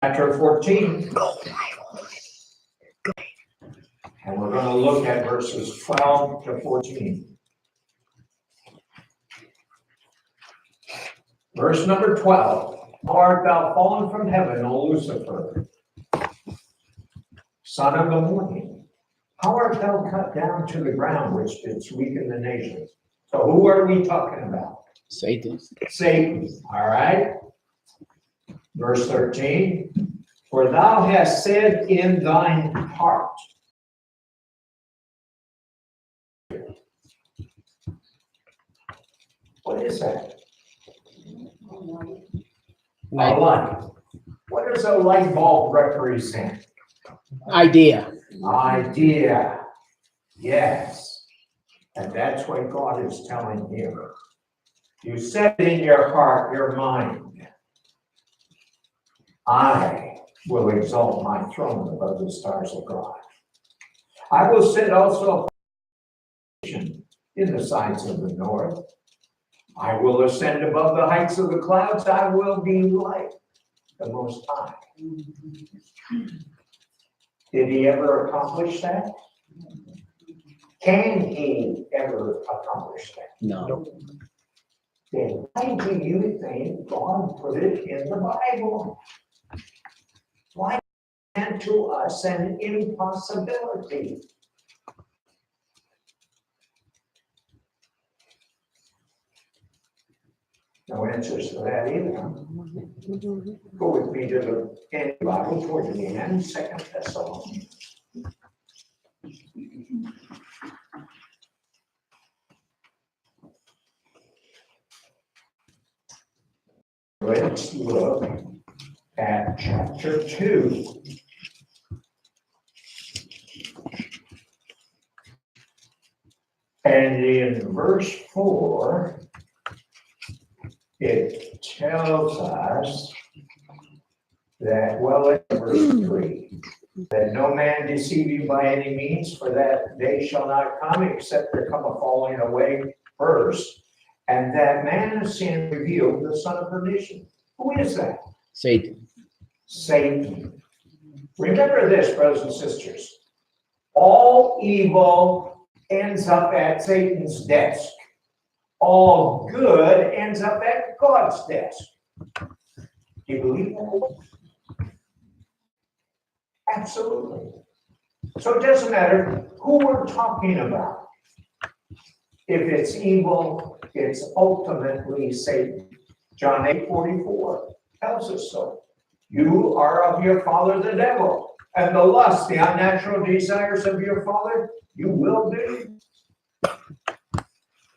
Chapter 14. And we're going to look at verses 12 to 14. Verse number 12. Art thou fallen from heaven, O Lucifer, son of the morning? How art thou cut down to the ground, which didst weaken the nations? So who are we talking about? Satan. Satan. All right. Verse 13. For thou hast said in thine heart. What is that? A light. What does a light bulb represent? Idea. Idea. Yes. And that's what God is telling him. You said in your heart, your mind, I will exalt my throne above the stars of God. I will sit also in the sides of the north. I will ascend above the heights of the clouds. I will be like the Most High. Did he ever accomplish that? Can he ever accomplish that? No. Then why do you think God put it in the Bible? Why and to us an impossibility? No answers to that either. Go with me to the end of the Bible toward the end, 2 Thessalonians. Let's look at chapter 2. And in verse 4, it tells us that, well, in verse 3, that no man deceive you by any means, for that day shall not come except there come a falling away first, and that man of sin revealed, the son of perdition. Who is that? Satan. Satan. Remember this, brothers and sisters. All evil ends up at Satan's desk. All good ends up at God's desk. Do you believe that? Absolutely. So it doesn't matter who we're talking about. If it's evil, it's ultimately Satan. John 8:44 tells us so. You are of your father the devil, and the lust, the unnatural desires of your father, you will do.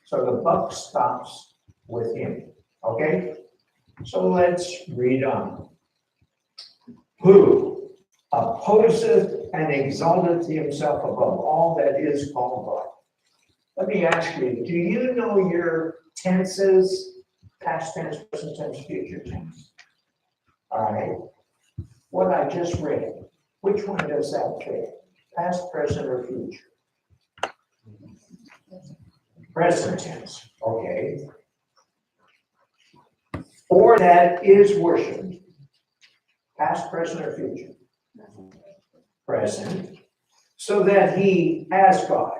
So the buck stops with him. Okay? So let's read on. Who opposeth and exalteth himself above all that is called God. Let me ask you, do you know your tenses? Past tense, present tense, future tense. All right. What I just read, which one does that fit? Past, present, or future? Present tense. Okay. Or that is worshipped. Past, present, or future? Present. So that he, as God.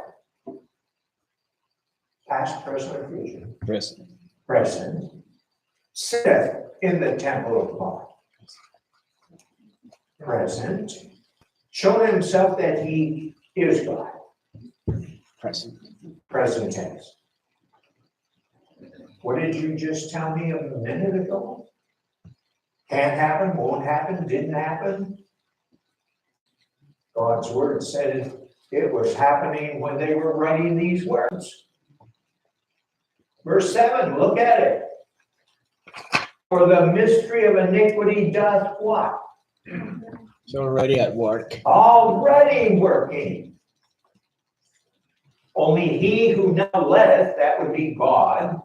Past, present, or future? Present. Present. Sitteth in the temple of God. Present. Show himself that he is God. Present. Present tense. What did you just tell me a minute ago? Can't happen, won't happen, didn't happen. God's word said it was happening when they were writing these words. Verse 7, look at it. For the mystery of iniquity doth what? It's already at work. Already working. Only he who now letteth, that would be God,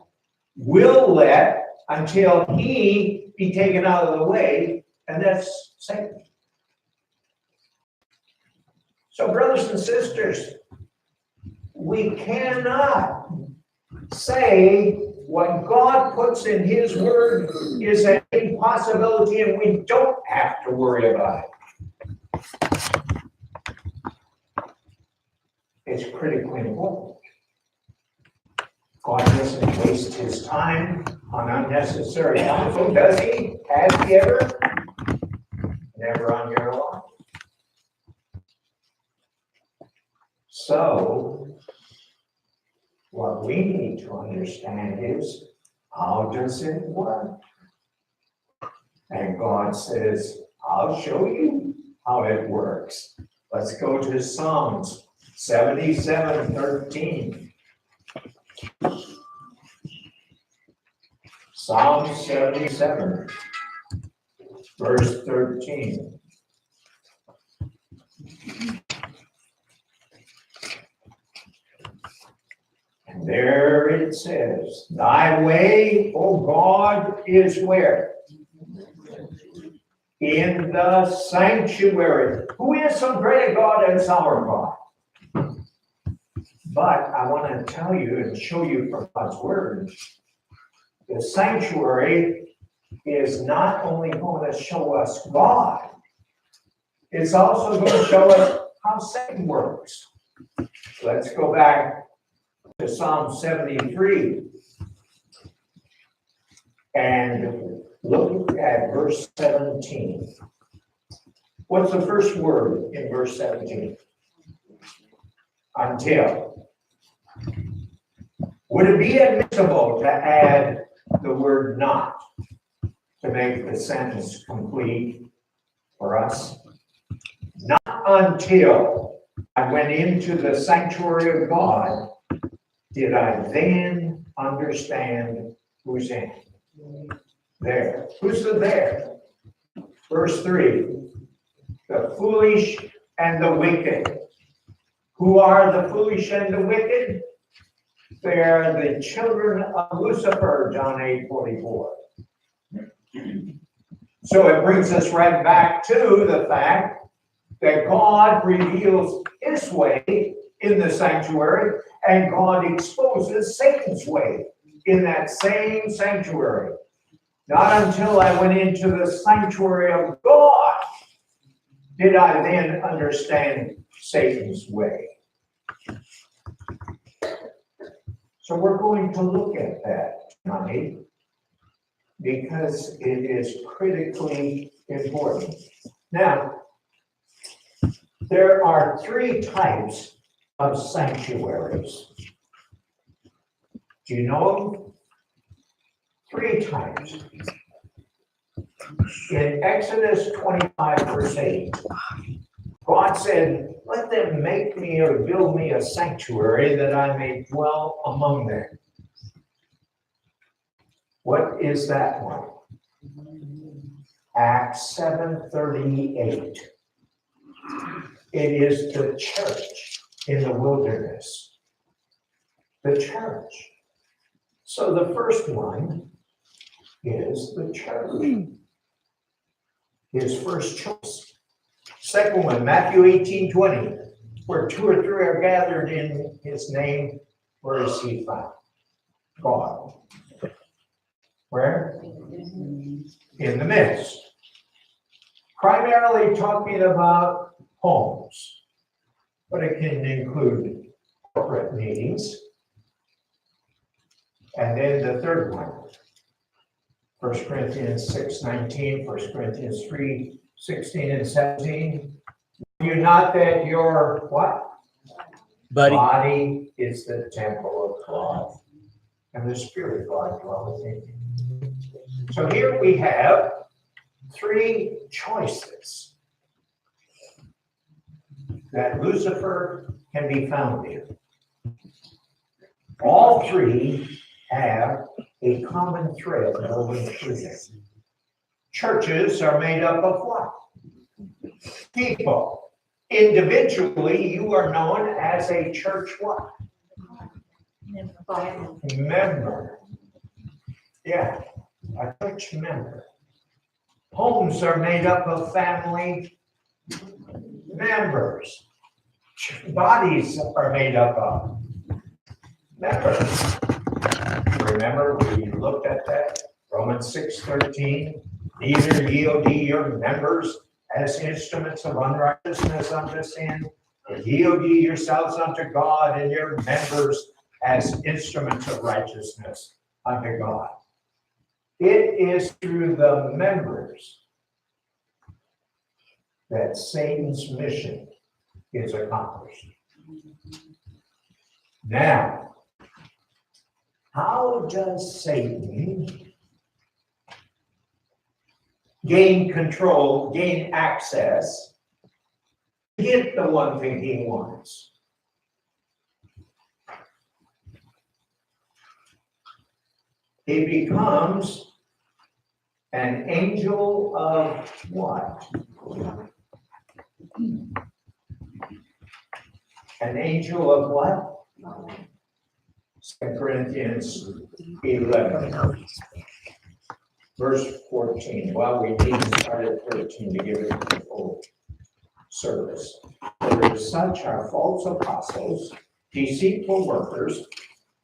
will let until he be taken out of the way, and that's Satan. So, brothers and sisters, we cannot say what God puts in his word is an impossibility, and we don't have to worry about it. It's critically important. God doesn't waste his time on unnecessary counsel, does he? Has he ever? Never on your life. So, what we need to understand is, how does it work? And God says, I'll show you how it works. Let's go to Psalms 77:13. Psalm 77, verse 13. And there it says, thy way, O God, is where? In the sanctuary. Who is so great a God as our God? But I want to tell you and show you from God's word, the sanctuary is not only going to show us God, it's also going to show us how Satan works. Let's go back to Psalm 73 and look at verse 17. What's the first word in verse 17? Until. Would it be admissible to add the word not to make the sentence complete for us? Not until I went into the sanctuary of God did I then understand who's in. There. Who's the there? Verse 3. The foolish and the wicked. Who are the foolish and the wicked? They are the children of Lucifer, John 8:44. So it brings us right back to the fact that God reveals his way in the sanctuary, and God exposes Satan's way in that same sanctuary. Not until I went into the sanctuary of God did I then understand Satan's way. So we're going to look at that tonight because it is critically important. Now, there are three types of sanctuaries. Do you know them? Three types. In Exodus 25, verse 8, God said, let them make me or build me a sanctuary that I may dwell among them. What is that one? Acts 7:38. It is the church in the wilderness. The church. So the first one is the church. His first choice. Second one, Matthew 18:20. Where two or three are gathered in his name, where is he found? God. Where? In the midst. Primarily talking about homes, but it can include corporate meetings. And then the third one, 1 Corinthians 6:19, 1 Corinthians 3:16 and 17. You're not that your what? Body is the temple of God, and the Spirit of God dwells in you. So here we have three choices that Lucifer can be found in. All three have a common thread woven through them. Churches are made up of what? People. Individually, you are known as a church what? Member. Yeah, a church member. Homes are made up of family members. Bodies are made up of members. For Remember, we looked at that, Romans 6:13. Neither yield ye your members as instruments of unrighteousness unto sin, but yield ye yourselves unto God, and your members as instruments of righteousness unto God. It is through the members that Satan's mission is accomplished. Now, how does Satan gain control, gain access, get the one thing he wants? He becomes an angel of what? An angel of what? 2 Corinthians 11, verse 14. Well, we need to start at 13 to give it the full service. For such are false apostles, deceitful workers,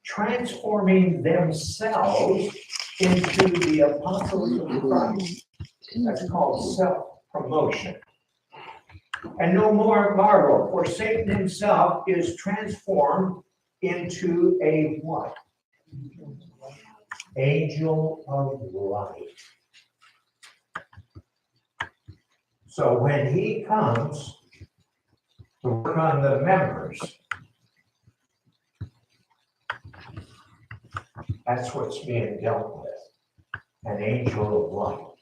transforming themselves into the apostles of Christ. That's called self-promotion. And no more marvel, for Satan himself is transformed into a what? Angel of light. So when he comes to work on the members, that's what's being dealt with. An angel of light.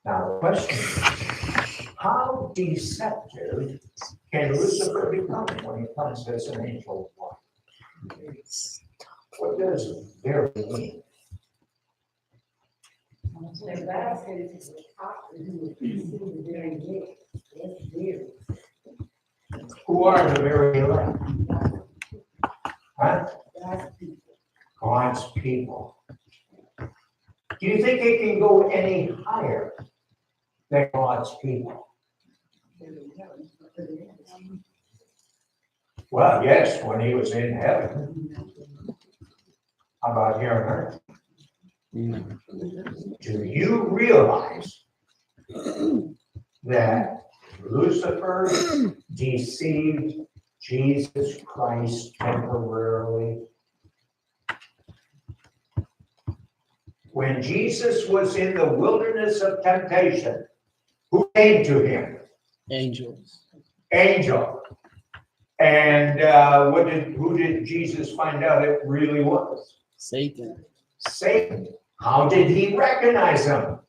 Now the question is, how deceptive can Lucifer become when he comes as an angel of light? What does very mean? Who are the very elect? Huh? God's people. Do you think it can go any higher than God's people? Well, yes, when he was in heaven. How about here on earth? Do you realize that Lucifer deceived Jesus Christ temporarily? When Jesus was in the wilderness of temptation, who came to him? Angels. Angel. And who did Jesus find out it really was? Satan. Satan. How did he recognize him?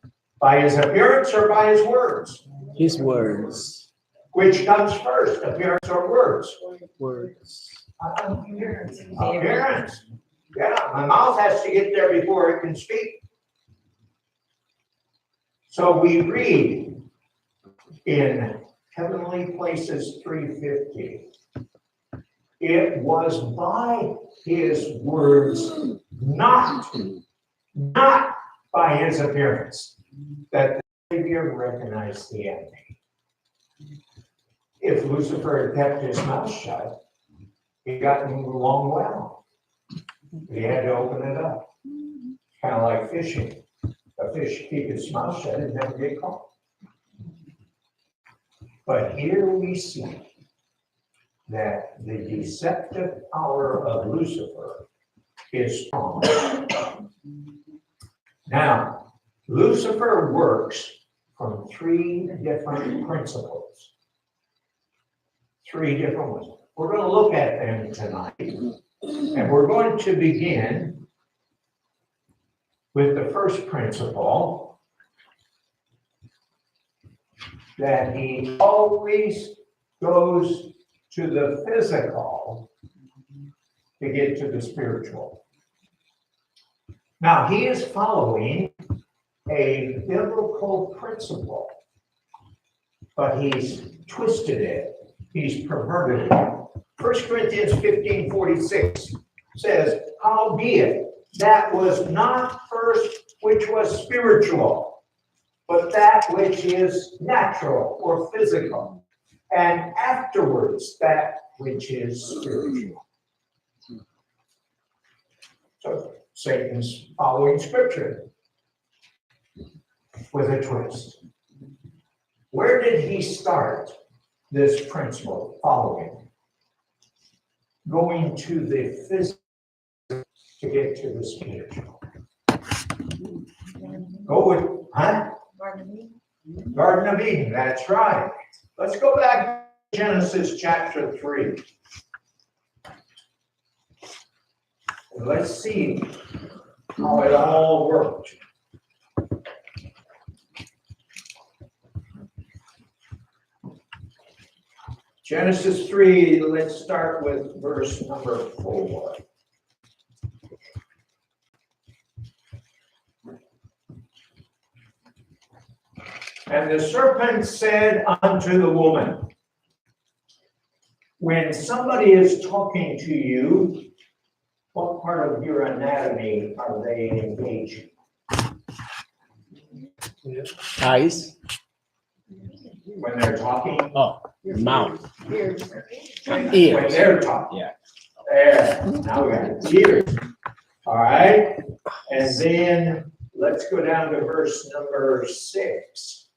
By his appearance or by his words? His words. Which comes first, appearance or words? Words. Appearance. Appearance. Yeah, my mouth has to get there before it can speak. So we read in Heavenly Places 3:50. It was by his words, not by his appearance, that the Savior recognized the enemy. If Lucifer had kept his mouth shut, he got along well. He had to open it up. Kind of like fishing. A fish keep his mouth shut and never get caught. But here we see that the deceptive power of Lucifer is strong. Now, Lucifer works from three different principles. Three different ones. We're going to look at them tonight. And we're going to begin with the first principle, that he always goes to the physical to get to the spiritual. Now, he is following a biblical principle, but he's twisted it. He's perverted it. 1 Corinthians 15:46 says, howbeit, that was not first which was spiritual, but that which is natural or physical, and afterwards that which is spiritual. Satan's following scripture with a twist. Where did he start this principle following? Going to the physical to get to the spiritual. Go with, huh? Garden of Eden, that's right. Let's go back to Genesis chapter 3. And let's see how it all worked. Genesis 3, let's start with verse number 4. And the serpent said unto the woman, when somebody is talking to you, what part of your anatomy are they engaging? Eyes. When they're talking? Oh, mouth. Ears. When Ears. they're talking? Yeah. There, now we got it. Ears. All right, and then let's go down to verse number 6.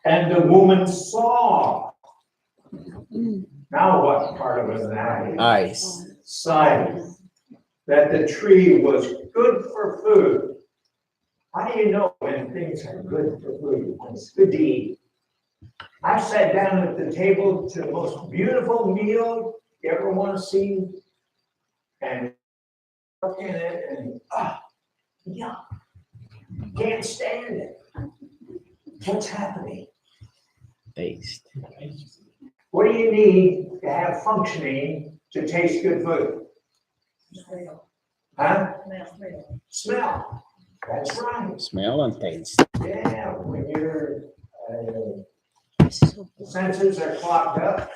And the woman saw. Now what part of an eye? Eyes. Sight. That the tree was good for food. How do you know when things are good for food? When it's good to eat. I sat down at the table to the most beautiful meal you ever want to see, and look in it and yeah, can't stand it. What's happening? Taste. What do you need to have functioning to taste good food? Huh? Smell. That's right. Smell and taste. Yeah, when your senses are clogged up,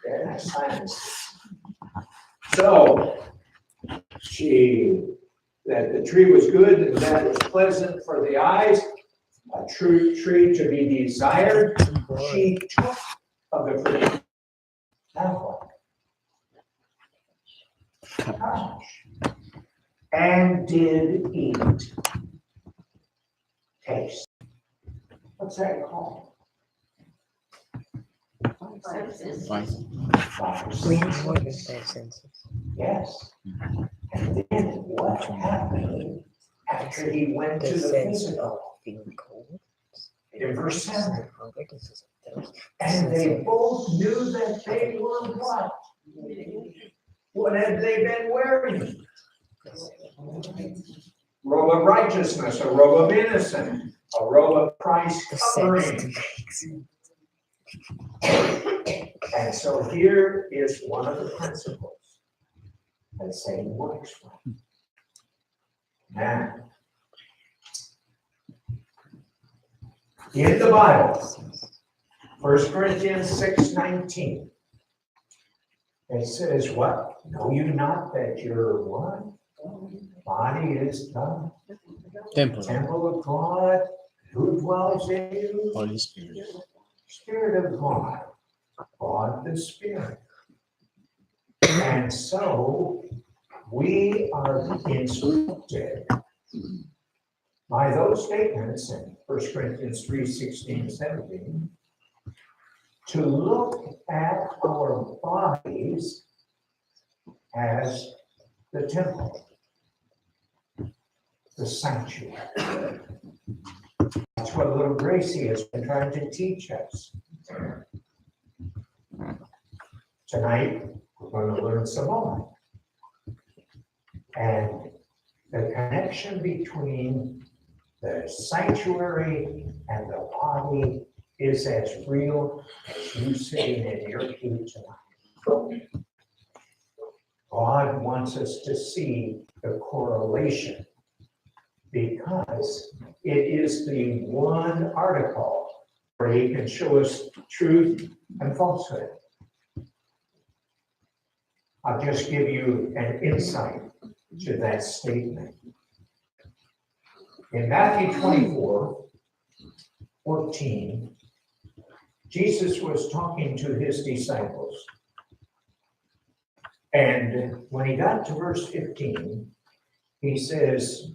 yeah, sinus. So, that the tree was good and that it was pleasant for the eyes, a true tree to be desired. She took of the fruit. Now what? Gosh. And did eat. Taste. What's that called? Fine. Yes. And then what happened after he went to the physical? In verse 7. And they both knew that they were what? What had they been wearing? Robe of righteousness, a robe of innocence, a robe of Christ covering. And so here is one of the principles that Satan works from. Now, in the Bible, 1 Corinthians 6:19, it says what? Know you not that your what? Body is the temple of God, who dwells in you? Holy Spirit. Spirit of God, God the Spirit. And so we are instructed by those statements in 1 Corinthians 3:16, 17, to look at our bodies as the temple, the sanctuary. That's what little Gracie has been trying to teach us. Tonight, we're going to learn some more. And the connection between the sanctuary and the body is as real as you sitting in your pew tonight. God wants us to see the correlation because it is the one article where he can show us truth and falsehood. I'll just give you an insight to that statement. In Matthew 24:14, Jesus was talking to his disciples. And when he got to verse 15, he says,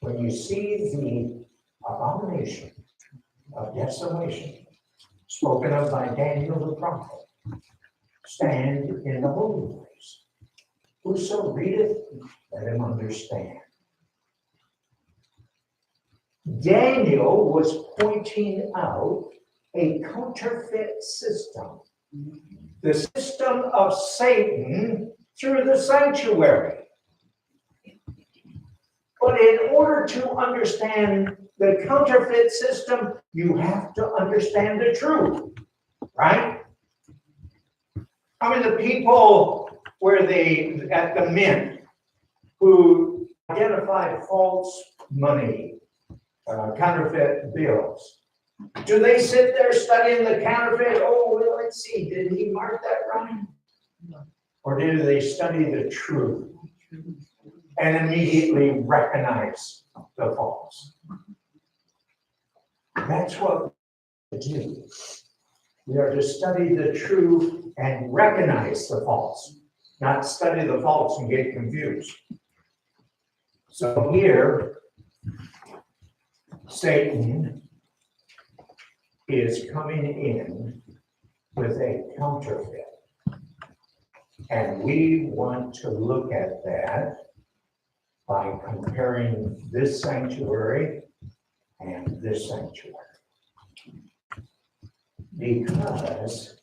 when you see the abomination of desolation spoken of by Daniel the prophet, stand in the holy place. Whoso readeth, let him understand. Daniel was pointing out a counterfeit system, the system of Satan through the sanctuary. But in order to understand the counterfeit system, you have to understand the truth, right? I mean, the people at the mint who identified false money, counterfeit bills, do they sit there studying the counterfeit? Oh, well, let's see, did he mark that right? Or do they study the truth and immediately recognize the false? That's what we do. We are to study the truth and recognize the false, not study the false and get confused. So here, Satan is coming in with a counterfeit. And we want to look at that by comparing this sanctuary and this sanctuary. Because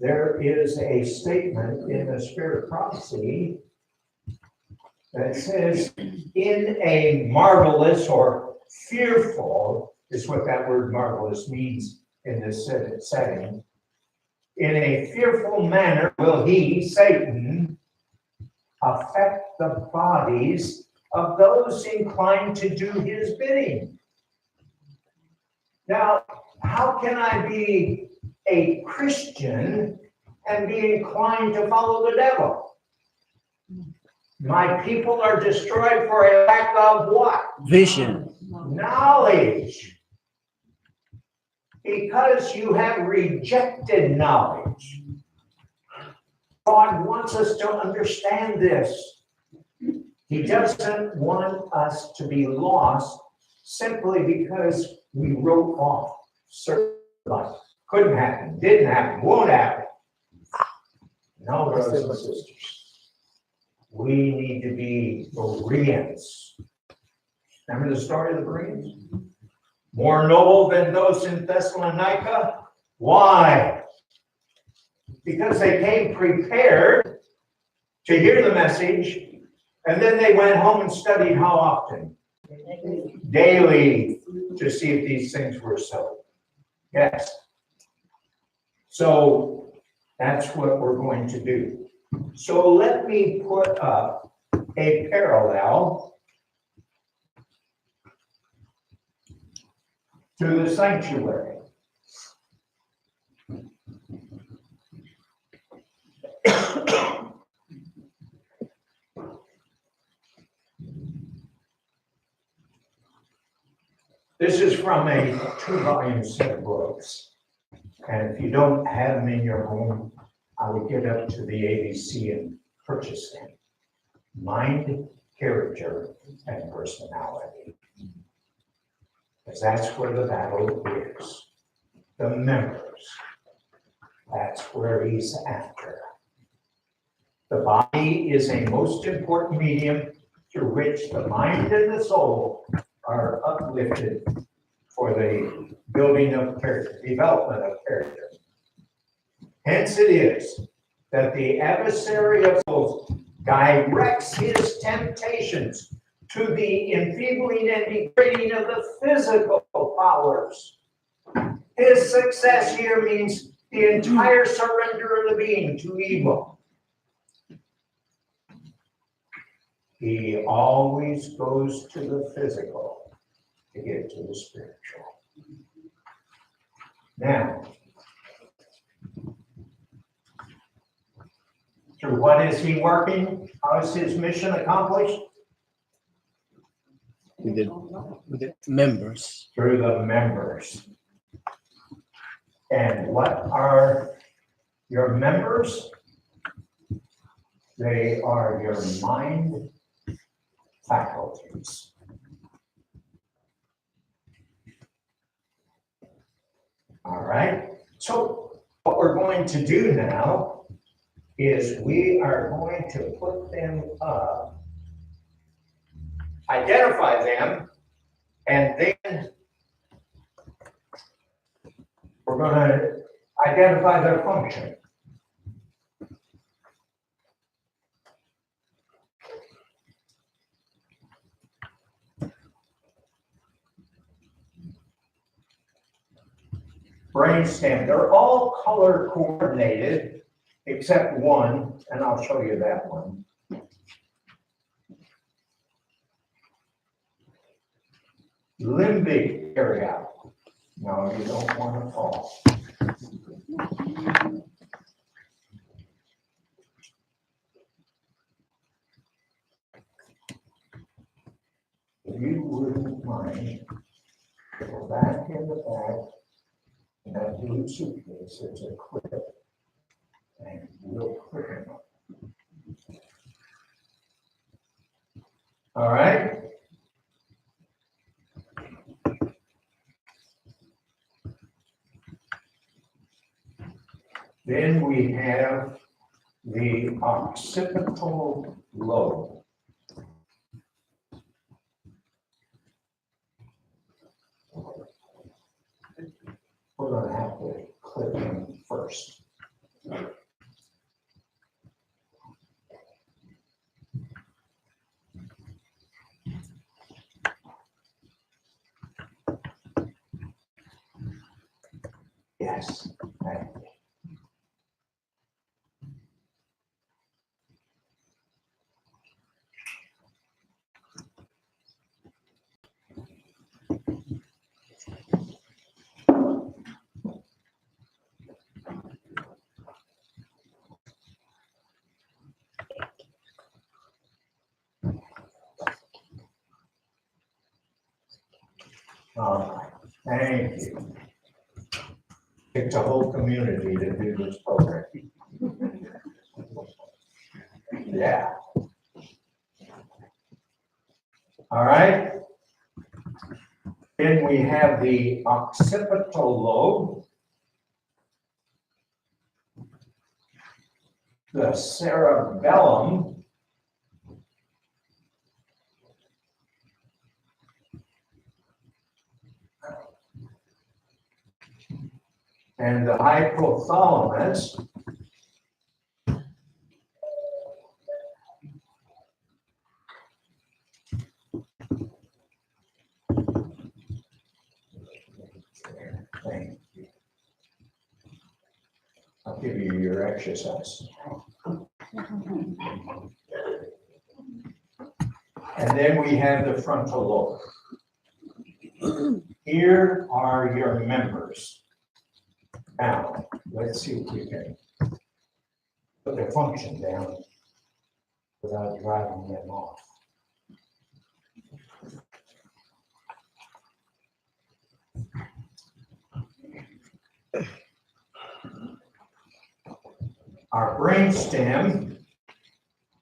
there is a statement in the Spirit of Prophecy that says, in a marvelous or fearful, is what that word marvelous means in this setting. In a fearful manner will he, Satan, affect the bodies of those inclined to do his bidding. Now, how can I be a Christian and be inclined to follow the devil? My people are destroyed for a lack of what? Vision. Knowledge. Because you have rejected knowledge. God wants us to understand this. He doesn't want us to be lost simply because we wrote off certain life. Couldn't happen, didn't happen, won't happen. No, brothers and sisters. We need to be Bereans. Remember the story of the Bereans? More noble than those in Thessalonica. Why? Because they came prepared to hear the message, and then they went home and studied how often? Daily, to see if these things were so. Yes. So that's what we're going to do. So let me put up a parallel to the sanctuary. This is from a 2-volume set of books. And if you don't have them in your home, I would get up to the ABC and purchase them. Mind, Character, and Personality. Because that's where the battle is. The members. That's where he's after. The body is a most important medium through which the mind and the soul are uplifted for the building of character, development of character. Hence it is that the adversary of souls directs his temptations to the enfeebling and degrading of the physical powers. His success here means the entire surrender of the being to evil. He always goes to the physical to get to the spiritual. Now, through what is he working? How is his mission accomplished? With the members. Through the members. And what are Your members, they are your mind faculties. All right, so what we're going to do now is we are going to put them up, identify them, and then we're going to identify their function. Brainstem, they're all color coordinated except one, and I'll show you that one. Limbic area. No, you don't want to fall. If you wouldn't mind, go back in the back, and that blue suitcase, there's a clip, and we'll clip it up. All right? Then we have the occipital lobe. We're going to have to clip him first. Yes. Thank you. All right, thank you. It's a whole community to do this program. Yeah. All right. Then we have the occipital lobe, the cerebellum, and the hypothalamus. Thank you. I'll give you your exercise. And then we have the frontal lobe. Here are your members. Now, let's see if we can put their function down without driving them off. Our brainstem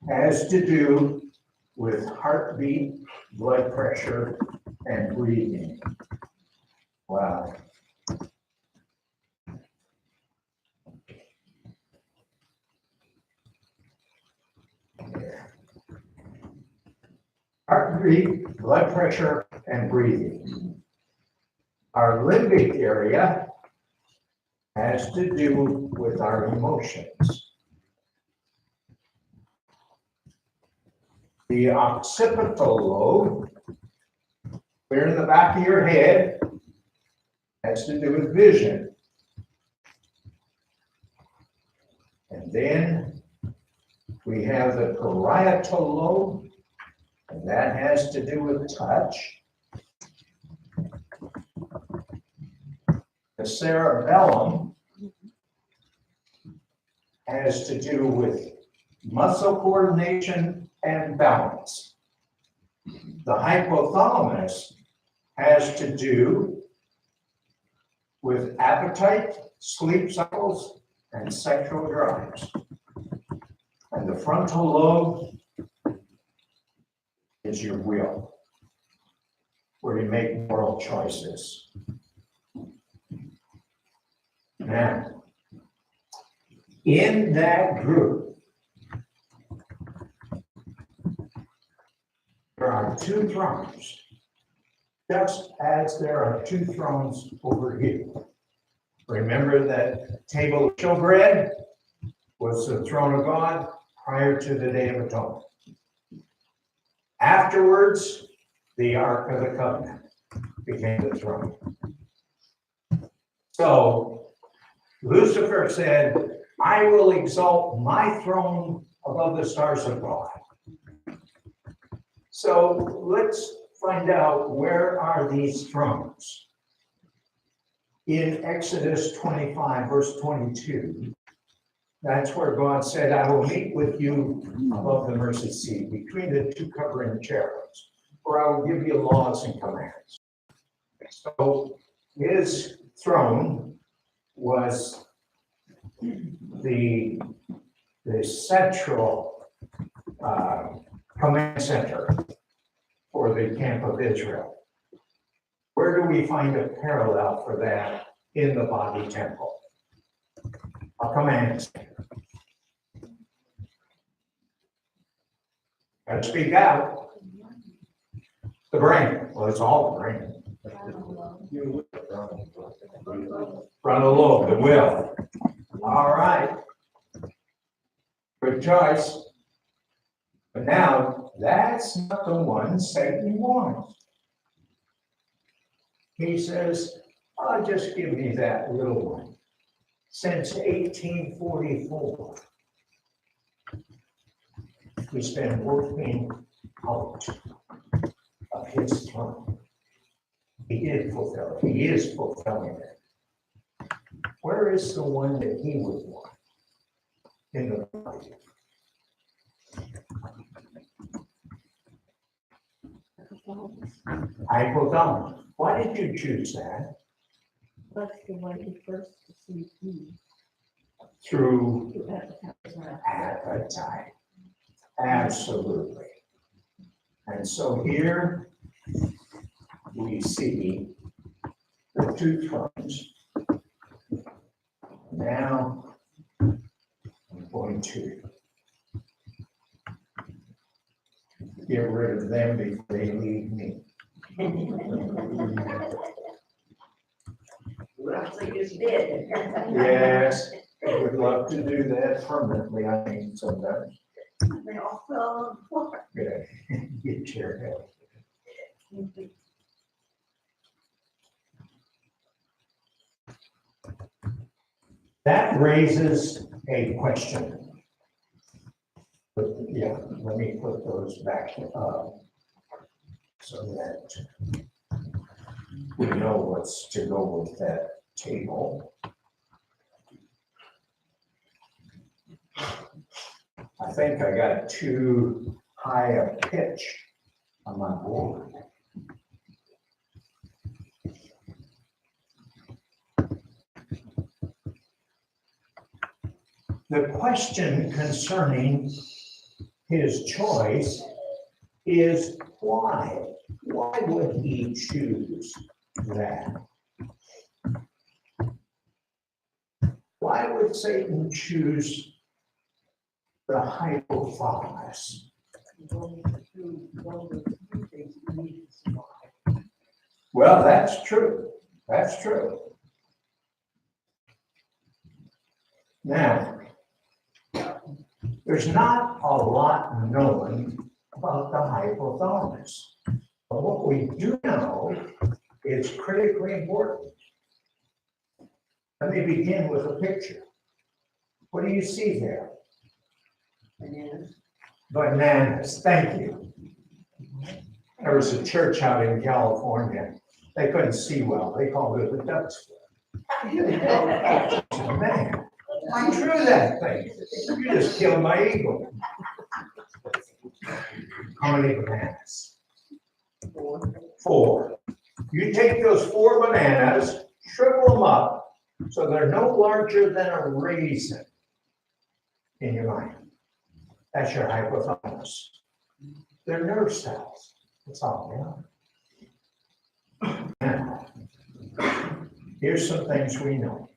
has to do with heartbeat, blood pressure, and breathing. Wow. Heartbeat, blood pressure, and breathing. Our limbic area has to do with our emotions. The occipital lobe, clear in the back of your head, has to do with vision. And then we have the parietal lobe, and that has to do with touch. The cerebellum has to do with muscle coordination and balance. The hypothalamus has to do with appetite, sleep cycles, and sexual drives. And the frontal lobe is your will, where you make moral choices. Now, in that group, there are two thrones, just as there are two thrones over here. Remember that table of showbread was the throne of God prior to the Day of Atonement. Afterwards, the Ark of the Covenant became the throne. So Lucifer said, I will exalt my throne above the stars of God. So let's find out, where are these thrones? In Exodus 25, verse 22, that's where God said, I will meet with you above the mercy seat, between the two covering cherubs, for I will give you laws and commands. So his throne was the central command center for the camp of Israel. Where do we find a parallel for that in the body temple? A command center. Gotta speak out. The brain. Well, it's all the brain. Frontal lobe, the will. All right. Good choice. But now, that's not the one Satan wants. He says, oh, just give me that little one. Since 1844, he's been working out of his throne. He did fulfill it. He is fulfilling it. Where is the one that he would want in the body? Hypothalamus. Why did you choose that? That's the one he first received Eve Through to appetite. Absolutely. And so here we see the two thrones. Now I'm going to get rid of them before they leave me. Looks like it's dead. Yes, I would love to do that permanently, I think, sometimes. They all fell on the floor. Yeah, get your head. That raises a question. But yeah, let me put those back up so that we know what's to go with that table. I think I got too high a pitch on my board. The question concerning his choice is why? Why would he choose that? Why would Satan choose the hypothalamus? Well, that's true. That's true. Now, there's not a lot known about the hypothalamus. But what we do know is critically important. Let me begin with a picture. What do you see there? Bananas. Bananas, thank you. There was a church out in California. They couldn't see well. They called it the duck's foot. Man, I drew that thing. You just killed my ego. How many bananas? 4. 4. You take those 4 bananas, shrivel them up, So they're no larger than a raisin in your mind. That's your hypothalamus. They're nerve cells. That's all they are. Now, here's some things we know.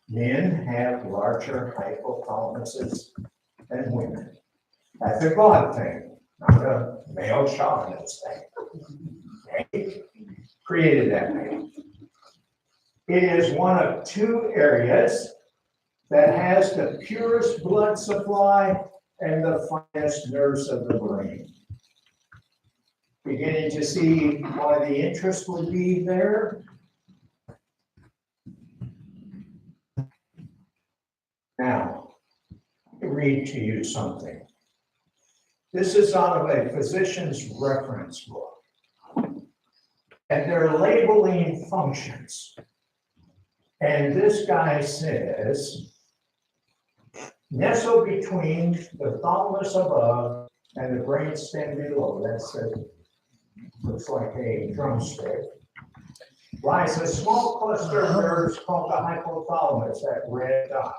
Men have larger hypothalamuses than women. That's a God thing, not a male chauvinist thing. Okay? Created that way. It is one of two areas that has the purest blood supply and the finest nerves of the brain. Beginning to see why the interest would be there? Now, let me read to you something. This is out of a physician's reference book. And they're labeling functions. And this guy says, nestled between the thalamus above and the brainstem below, that's looks like a drumstick, lies a small cluster of nerves called the hypothalamus, that red dot.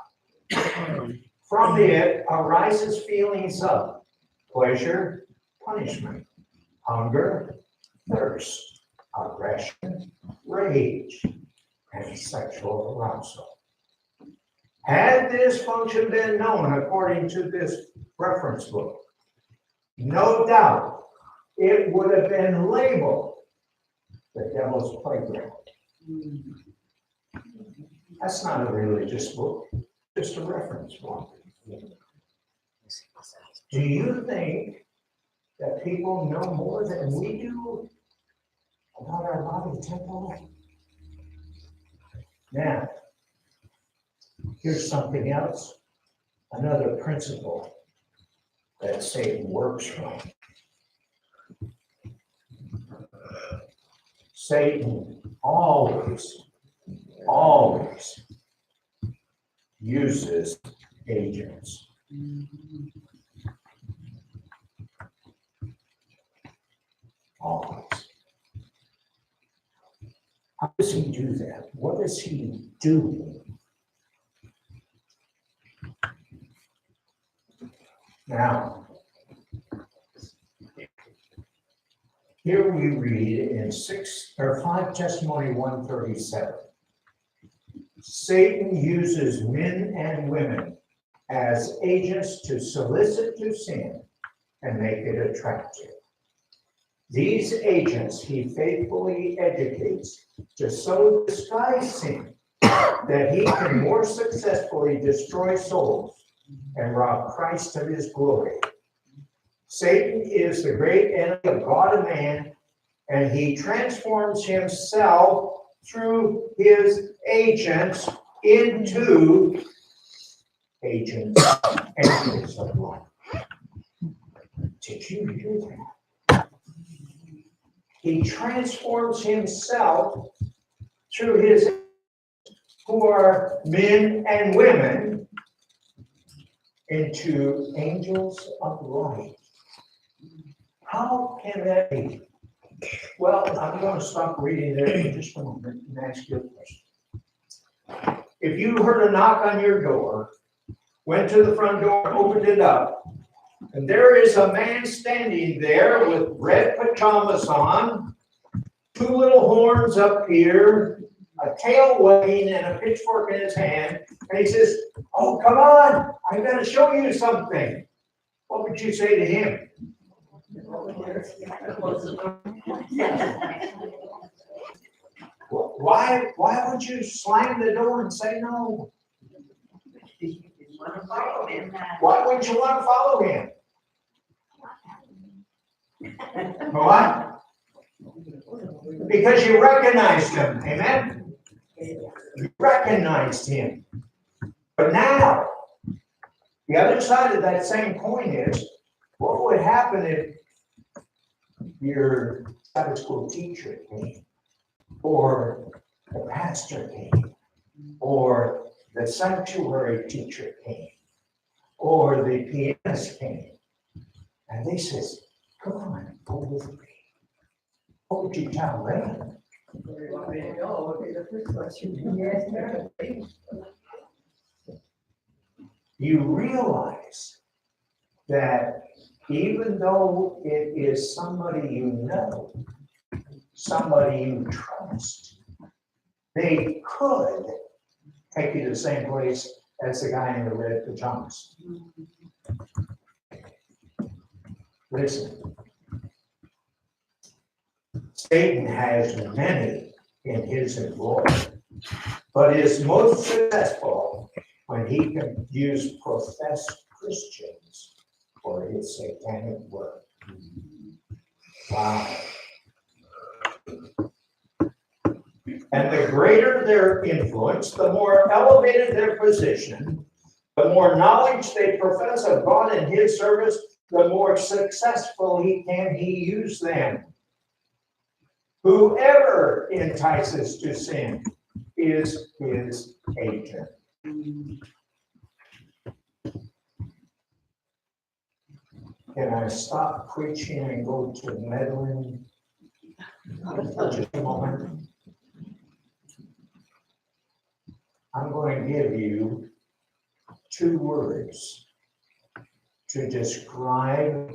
From it arises feelings of pleasure, punishment, hunger, thirst, aggression, rage, and sexual arousal. Had this function been known according to this reference book, no doubt it would have been labeled the devil's playground. That's not a religious book, just a reference book. Do you think that people know more than we do about our body temple? Now, here's something else, another principle that Satan works from. Satan always uses agents. Always. How does he do that? What does he do? Now, here we read in 5 Testimony 137. Satan uses men and women as agents to solicit to sin and make it attractive. These agents he faithfully educates to so disguise sin that he can more successfully destroy souls and rob Christ of his glory. Satan is the great enemy of God and man, and he transforms himself through his agents into agents of light. Did you hear that? He transforms himself through his, who are men and women, into angels of light. How can that be? Well, I'm going to stop reading there for just a moment and ask you a question. If you heard a knock on your door, went to the front door, opened it up, and there is a man standing there with red pajamas on, 2 little horns up here, a tail wagging, and a pitchfork in his hand, and he says, "Oh, come on, I'm going to show you something." What would you say to him? Why would you slam the door and say no? Why wouldn't you want to follow him? What? Because you recognized him, amen? You recognized him. But now, the other side of that same coin is, what would happen if your Sabbath school teacher came, or the pastor came, or the sanctuary teacher came, or the pianist came, and they says, "Come on, go with me"? What would you tell them? Where do you want me to go? What would be the first question? Yes, sir. You realize that even though it is somebody you know, somebody you trust, they could take you to the same place as the guy in the red pajamas. Listen, Satan has many in his employ, but is most successful when he can use professed Christians for his satanic work. Wow. And the greater their influence, the more elevated their position, the more knowledge they profess of God and his service, the more successful he use them. Whoever entices to sin is his agent. Can I stop preaching and go to meddling for just a moment? I'm going to give you 2 words to describe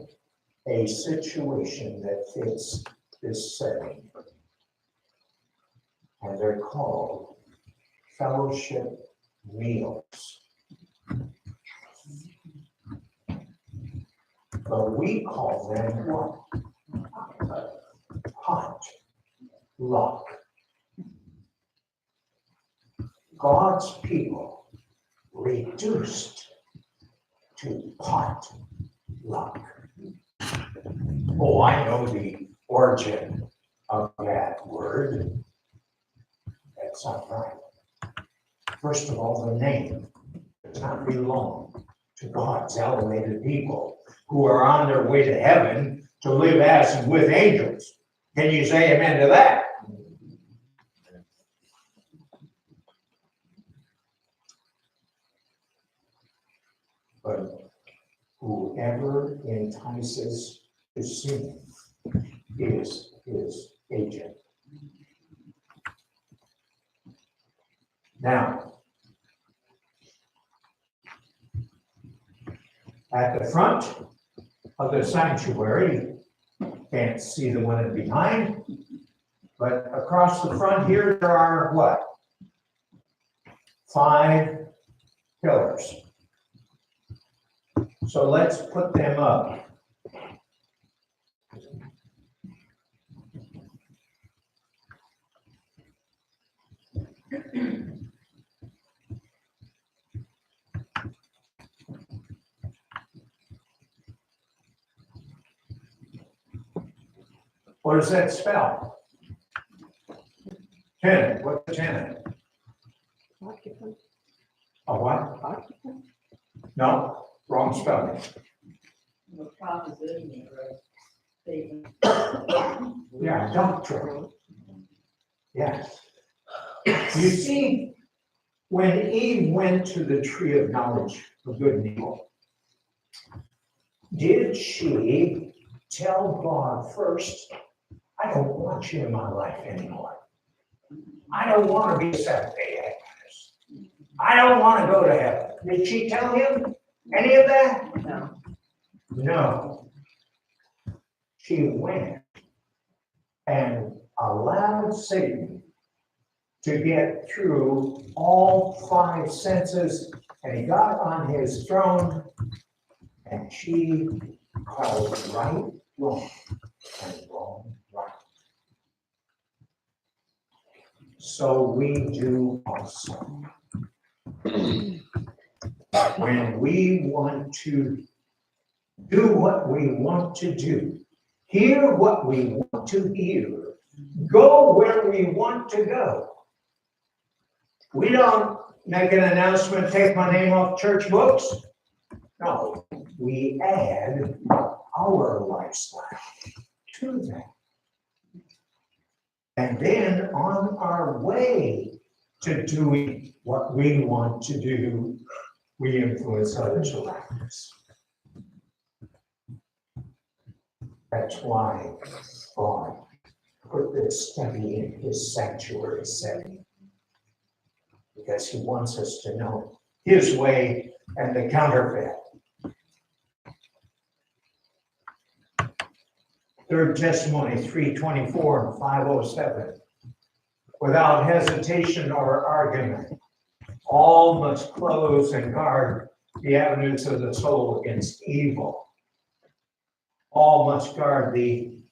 a situation that fits this setting. And they're called fellowship meals. But we call them what? Potluck. God's people reduced to potluck. Oh, I know the origin of that word. That's not right. First of all, the name does not belong to God's elevated people who are on their way to heaven to live as and with angels. Can you say amen to that? But whoever entices to sin is his agent. Now, at the front of the sanctuary, can't see the one behind, but across the front here, there are what? 5 pillars. So let's put them up. What does that spell? Tenant. What's a tenant? Occupant. A what? Occupant. No, wrong spelling. The proposition or a statement. Yeah, doctrine. Yes. You see, when Eve went to the tree of knowledge of good and evil, did she tell God first, I don't want you in my life anymore. I don't want to be a Seventh-day Adventist. I don't want to go to heaven. Did she tell him any of that? No. No. She went and allowed Satan to get through all 5 senses, and he got on his throne, and she called right wrong and wrong right. So we do also. When we want to do what we want to do, hear what we want to hear, go where we want to go, we don't make an announcement, take my name off church books. No, we add our lifestyle to that. And then on our way to doing what we want to do, we influence others around us. That's why God put this study in his sanctuary setting. Because he wants us to know his way and the counterfeit. 3rd Testimony 3:24 and 5:07. Without hesitation or argument, all must close and guard the avenues of the soul against evil. All must guard the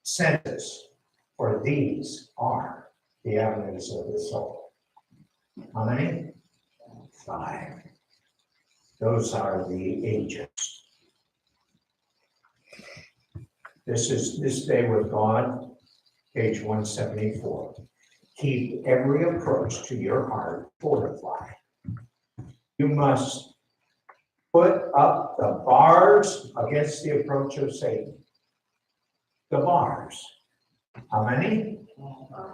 senses, for these are the avenues of the soul. How many? 5. Those are the agents. This is This Day with God, page 174. Keep every approach to your heart fortified. You must put up the bars against the approach of Satan. The bars. How many?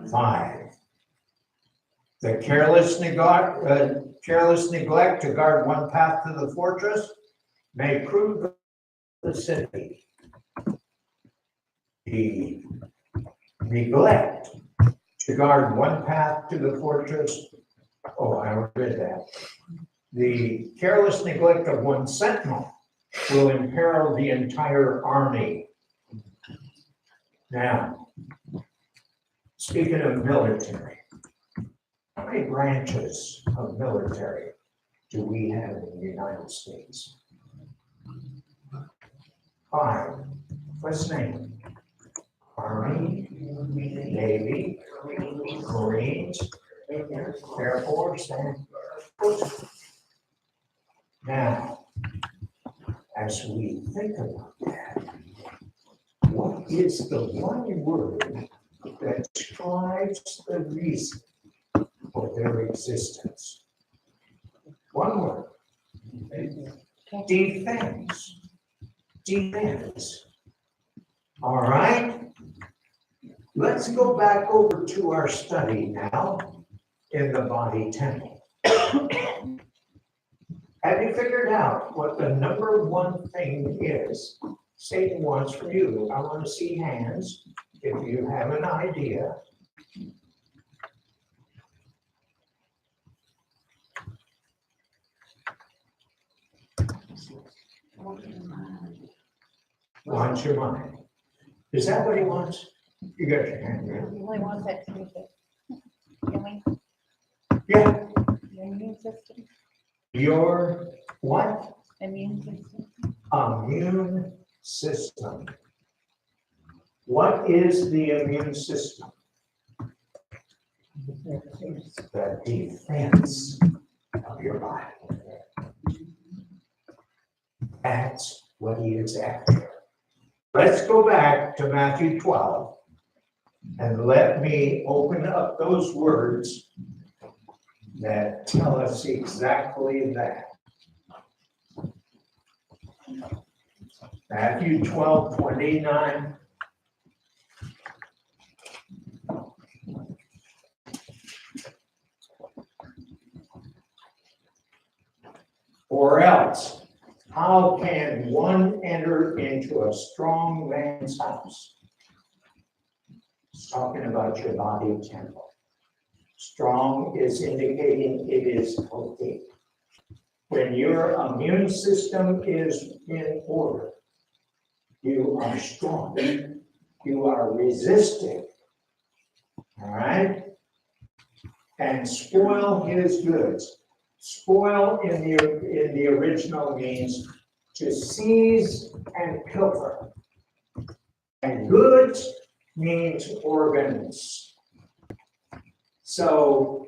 5. The careless neglect to guard one path to the fortress may prove the city. The neglect to guard one path to the fortress. Oh, I read that. The careless neglect of one sentinel will imperil the entire army. Now, speaking of military, how many branches of military do we have in the United States? 5. What's name? Army, Navy, Marines, Air Force, and Coast Guard. Now, as we think about that, what is the one word that describes the reason for their existence? One word. Defense. Defense. All right. Let's go back over to our study now in the body temple. Have you figured out what the number one thing is Satan wants from you? I want to see hands if you have an idea. Wants your mind. Is that what he wants? You got your hand there. He only wants that to Yeah. the immune system. Your what? Immune system. Immune system. What is the immune system? The defense of your body. That's what he is after. Let's go back to Matthew 12 and let me open up those words that tell us exactly that. Matthew 12:29. Or else, how can one enter into a strong man's house? It's talking about your body temple. Strong is indicating it is healthy. When your immune system is in order, you are strong. You are resistant. All right? And spoil his goods. Spoil in the original means to seize and pilfer. And goods means organs. So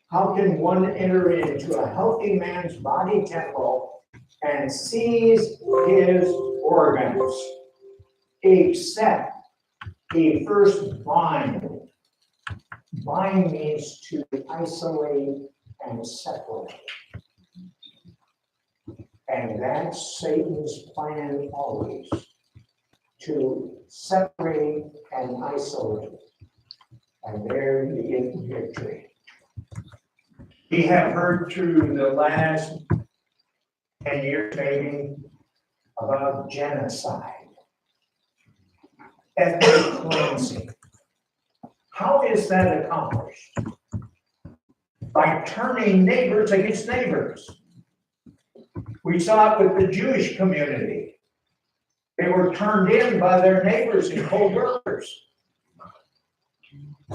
how can one enter into a healthy man's body temple and seize his organs? Except he first bind. Bind means to isolate and separate. And that's Satan's plan always, to separate and isolate. And there you get victory. We have heard through the last 10 years maybe about genocide. ethnic cleansing. How is that accomplished? By turning neighbors against neighbors. We saw it with the Jewish community. They were turned in by their neighbors and co-workers.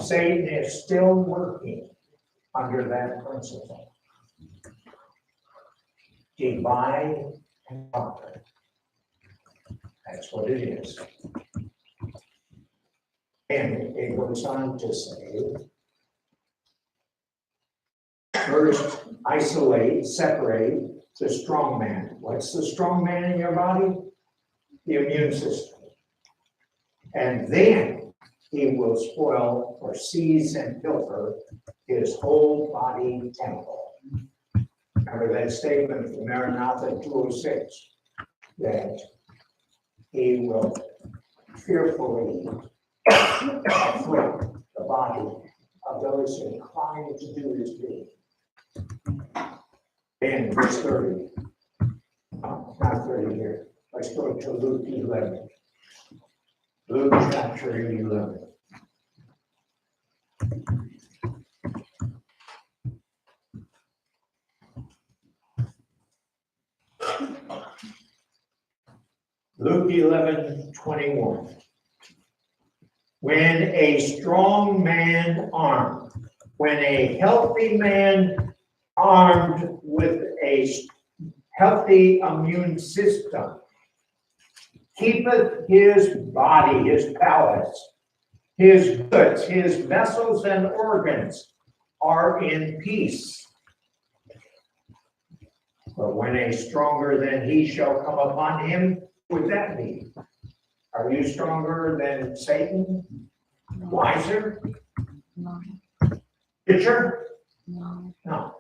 Satan is still working under that principle. Divide and conquer. That's what it is. And it goes on to say, first, isolate, separate the strong man. What's the strong man in your body? The immune system. And then he will spoil or seize and pilfer his whole body temple. Remember that statement from Maranatha 206, that he will fearfully afflict the body of those inclined to do his bidding. And verse 30, no, not 30 here. Let's go to Luke 11. Luke chapter 11. Luke 11:21. When a strong man armed, when a healthy man armed with a healthy immune system, keepeth his body, his palace, his goods, his vessels and organs are in peace. But when a stronger than he shall come upon him, what would that be? Are you stronger than Satan? Wiser? No, Richer? no. No.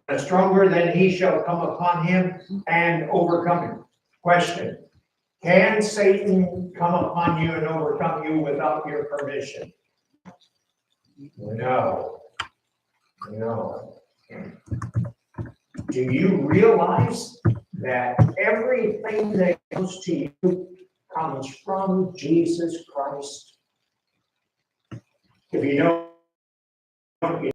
A stronger than he shall come upon him and overcome him. Question. Can Satan come upon you and overcome you without your permission? No. No. Do you realize that everything that comes to you comes from Jesus Christ? If you don't,